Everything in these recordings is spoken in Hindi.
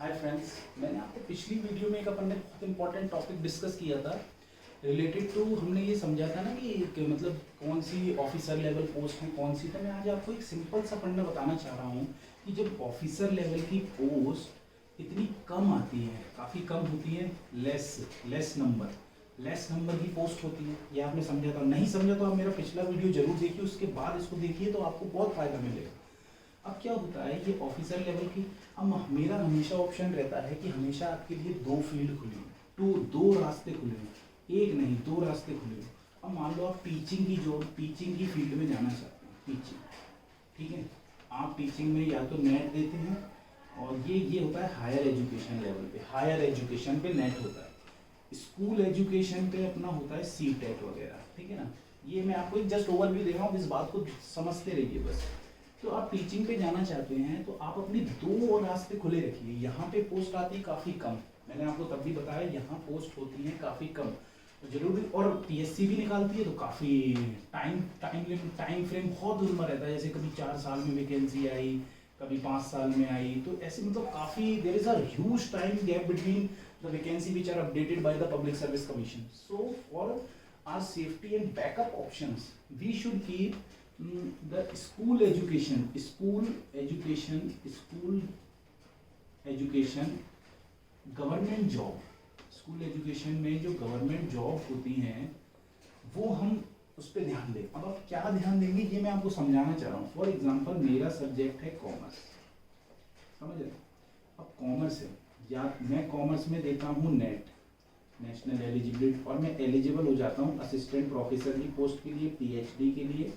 हाय फ्रेंड्स, मैंने आपको पिछली वीडियो में एक अपन ने बहुत इंपॉर्टेंट टॉपिक डिस्कस किया था रिलेटेड टू। हमने ये समझा था ना कि मतलब कौन सी ऑफिसर लेवल पोस्ट है कौन सी। तो मैं आज आपको एक सिंपल सा फंडा बताना चाह रहा हूँ कि जब ऑफिसर लेवल की पोस्ट इतनी कम आती है, काफ़ी कम होती है, लेस नंबर की पोस्ट होती है। ये आपने समझा था? नहीं समझा तो आप मेरा पिछला वीडियो जरूर देखिए, उसके बाद इसको देखिए तो आपको बहुत फ़ायदा मिलेगा। अब क्या होता है, ये ऑफिसर लेवल की, अब मेरा हमेशा ऑप्शन रहता है कि हमेशा आपके लिए दो फील्ड खुले हों, दो रास्ते खुले हों, एक नहीं दो रास्ते खुले हों। अब मान लो आप टीचिंग की फील्ड में जाना चाहते हैं, टीचिंग, ठीक है। आप टीचिंग में या तो नेट देते हैं, और ये होता है हायर एजुकेशन लेवल पे, हायर एजुकेशन पे नेट होता है, स्कूल एजुकेशन पे अपना होता है सीटेट वगैरह, ठीक है ना। ये मैं आपको एक जस्ट ओवरव्यू दे रहा हूँ, इस बात को समझते रहिए बस। तो आप टीचिंग पे जाना चाहते हैं तो आप अपने दो रास्ते खुले रखिए। यहाँ पे पोस्ट आती है काफ़ी कम, मैंने आपको तब भी बताया, यहाँ पोस्ट होती है काफ़ी कम तो जरूरी, और पीएससी भी निकालती है तो काफ़ी टाइम फ्रेम बहुत लंबा रहता है। जैसे कभी 4 साल में वैकेंसी आई, कभी 5 साल में आई, तो ऐसे मतलब काफ़ी there is a huge time gap between the vacancy which are updated by the public service commission. So for our safety and backup options we should keep the school education government job. School education में जो गवर्नमेंट जॉब होती हैं वो हम उस पर ध्यान दें। अब आप क्या ध्यान देंगे ये मैं आपको समझाना चाह रहा हूँ। फॉर एग्जांपल मेरा सब्जेक्ट है कॉमर्स, समझ रहे? अब कॉमर्स है, या मैं कॉमर्स में देता हूँ नेट, नेशनल एलिजिबिलिटी, और मैं एलिजिबल हो जाता हूँ असिस्टेंट प्रोफेसर की पोस्ट के लिए, पीएचडी के लिए,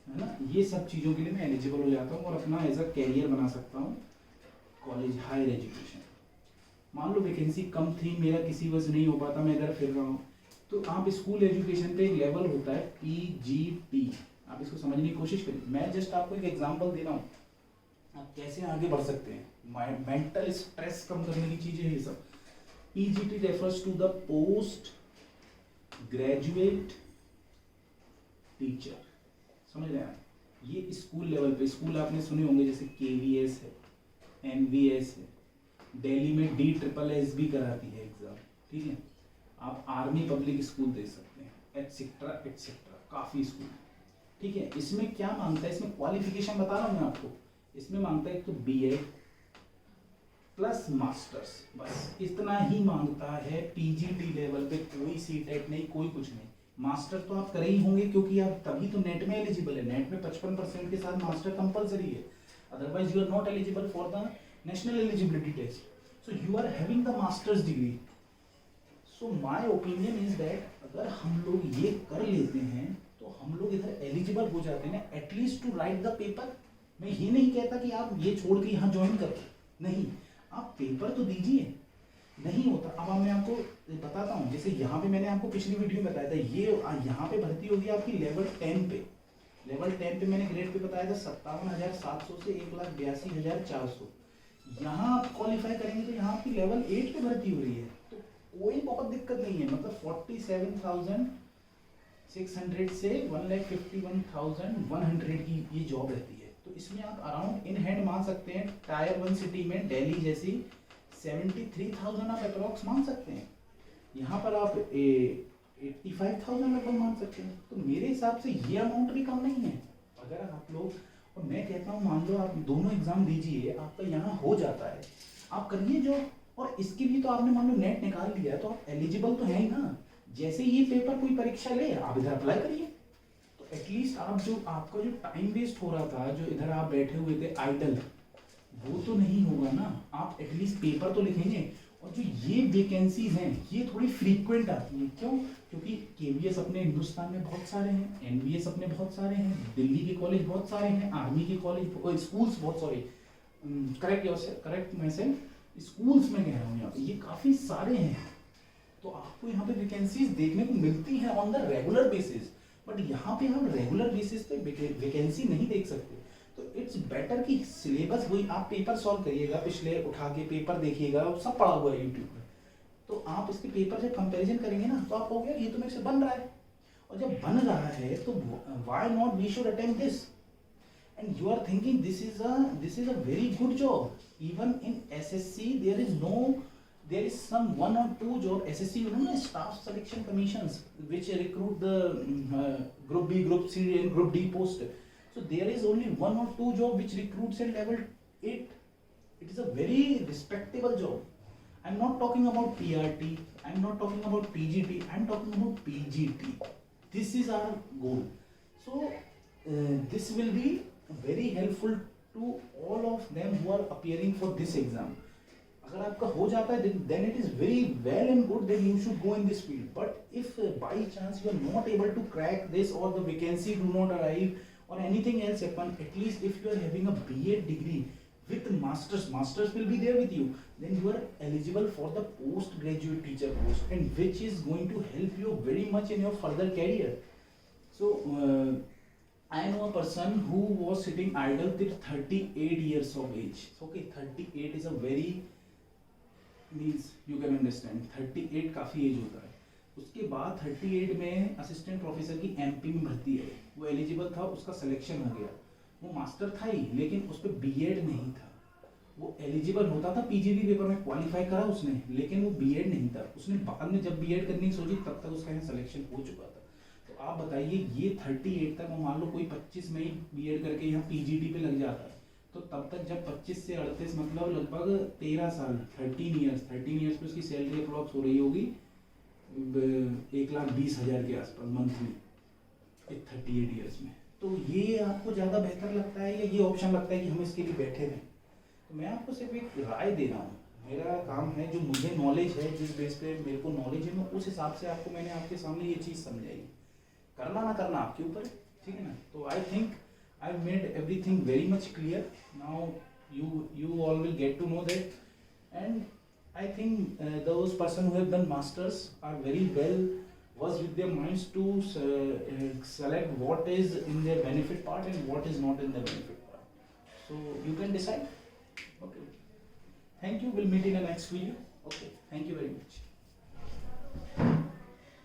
है ना। ये सब चीज़ों के लिए मैं एलिजिबल हो जाता हूँ और अपना एज अ कैरियर बना सकता हूँ कॉलेज हायर एजुकेशन। मान लो वैकेंसी कम थी, मेरा किसी वजह से नहीं हो पाता, मैं इधर फिर रहा हूँ, तो आप स्कूल एजुकेशन पे एक लेवल होता है पीजीटी, आप इसको समझने की कोशिश करिए। मैं जस्ट आपको एक एग्जांपल दे रहा हूँ, आप कैसे आगे बढ़ सकते हैं। मेंटल स्ट्रेस कम करने की चीज़ें ये सब। PGT refers to the post graduate teacher, समझ रहे हैं? ये स्कूल लेवल पे, स्कूल आपने सुने होंगे जैसे केवीएस है, एनवीएस है, दिल्ली में DSSS भी कराती है एग्जाम, ठीक है। आप आर्मी पब्लिक स्कूल दे सकते हैं, एटसेट्रा एटसेट्रा, काफ़ी स्कूल, ठीक है। इसमें क्या मांगता है, इसमें क्वालिफिकेशन बता रहा हूँ मैं आपको, इसमें मांगता है एक तो बीएड प्लस मास्टर्स, बस इतना ही मांगता है। पीजीटी लेवल पे कोई सीटेट नहीं, कोई कुछ नहीं। मास्टर तो आप करे ही होंगे क्योंकि आप तभी तो नेट में एलिजिबल है, नेट में 55% के साथ मास्टर कंपलसरी है, otherwise you are not eligible for the national eligibility test. So you are having the masters degree. So my opinion is that अगर हम लोग ये कर लेते हैं तो हम लोग इधर एलिजिबल हो जाते हैं, at least to right the paper. मैं ये नहीं कहता कि आप ये छोड़ के यहाँ ज्वाइन करो, नहीं, आप पेपर तो दीजिए। नहीं होता, अब मैं आपको बताता हूँ, जैसे यहाँ पे मैंने आपको पिछली वीडियो में बताया था, ये यहाँ पे भर्ती होगी आपकी लेवल 10 पे। लेवल 10 पे मैंने ग्रेड पे बताया था 57,700 से 1,82,400। यहाँ आप क्वालिफाई करेंगे तो यहाँ आपकी लेवल 8 पे भर्ती हो रही है, तो कोई बहुत दिक्कत नहीं है। मतलब 47,600 से 1,51,100 की ये जॉब रहती है। तो इसमें आप अराउंड इन हैंड मान सकते हैं, टायर 1 सिटी में दिल्ली जैसी 73,000 आप अप्रॉक्स मान सकते हैं। यहाँ पर आप 85,000 लगभग मान सकते हैं। तो मेरे हिसाब से ये अमाउंट भी कम नहीं है अगर आप लोग, और मैं कहता हूँ मान लो आप दोनों एग्जाम दीजिए, आपका यहाँ हो जाता है, आप करिए जो। और इसके लिए तो आपने मान लो नेट निकाल लिया है तो आप एलिजिबल तो है ही ना। जैसे ये पेपर कोई परीक्षा ले, आप इधर अप्लाई करिए, तो एटलीस्ट आप जो आपका जो टाइम वेस्ट हो रहा था, जो इधर आप बैठे हुए थे आइडल, वो तो नहीं होगा ना। आप एटलीस्ट पेपर तो लिखेंगे। और जो ये वैकेंसीज हैं ये थोड़ी फ्रीक्वेंट आती हैं, क्यों? क्योंकि केवीएस अपने हिंदुस्तान में बहुत सारे हैं, एनवीएस अपने बहुत सारे हैं, दिल्ली के कॉलेज बहुत सारे हैं, आर्मी के कॉलेज स्कूल्स बहुत सारे, करेक्ट मैं से स्कूल्स में कह रहा हूँ यहाँ पे, ये काफ़ी सारे हैं। तो आपको यहाँ पे वैकेंसीज देखने को मिलती हैं on the regular basis, but यहाँ पे हम रेगुलर बेसिस पे वैकेंसी नहीं देख सकते। तो इट्स बेटर कि सिलेबस वही, आप पेपर सॉल्व करिएगा, पिछले उठा के पेपर देखिएगा, सब पढ़ा हुआ है यूट्यूब में, तो आप इसके पेपर से कंपैरिजन करेंगे ना तो आप कहोगे ये तो मेरे से बन रहा है। और जब बन रहा है तो why not we should attempt this. and you are thinking this is a very good job. Even in SSC there is some one or two job. SSC, you know, staff selection commissions which recruit the group B, group C and group D post. So there is only one or two job which recruits at level 8. It is a very respectable job. I'm not talking about PRT, I'm not talking about PGT, I'm talking about PGT. This is our goal. So this will be very helpful to all of them who are appearing for this exam. अगर आपका हो जाता है then it is very well and good that you should go in this field. But if by chance you are not able to crack this, or the vacancy do not arrive, or anything else happen, at least if you are having a B.Ed degree with masters will be there with you, then you are eligible for the postgraduate teacher post, and which is going to help you very much in your further career. So I know a person who was sitting idle till 38 years of age. Okay, 38 is a very, means you can understand 38 काफ़ी एज होता है. उसके बाद 38 में असिस्टेंट प्रोफेसर की एमपी में भर्ती है. वो एलिजिबल था, उसका सिलेक्शन हो गया. वो मास्टर था ही, लेकिन उस पर B.Ed नहीं था. वो एलिजिबल होता था, PGD पेपर में क्वालिफाई करा उसने, लेकिन वो B.Ed नहीं था. उसने बाद में जब B.Ed करने की सोची तब तक उसका यहाँ सिलेक्शन हो चुका था. तो आप बताइए, ये 38 तक, मान लो कोई 25 में ही B.Ed करके यहाँ PGD पे लग जाता है, तो तब तक जब 25 से 38 मतलब लगभग 13 साल, 13 ईयर्स पे उसकी सैलरी अप्रॉक्स हो रही होगी 1,20,000 के आसपास मंथली 38 ईयर्स में. तो ये आपको ज़्यादा बेहतर लगता है या ये ऑप्शन लगता है कि हम इसके लिए बैठे रहें? तो मैं आपको सिर्फ एक राय दे रहा हूँ. मेरा काम है, जो मुझे नॉलेज है, जिस बेस पे मेरे को नॉलेज है, मैं उस हिसाब से मैंने आपके सामने ये चीज़ समझाई. करना ना करना आपके ऊपर है, ठीक है ना. तो I think I've made everything very much clear. Now you all will get to know that, and I think those person who have done masters are very well versed with their minds to select what is in their benefit part and what is not in their benefit part. So you can decide. Okay. Thank you. We'll meet in the next video. Okay. Thank you very much.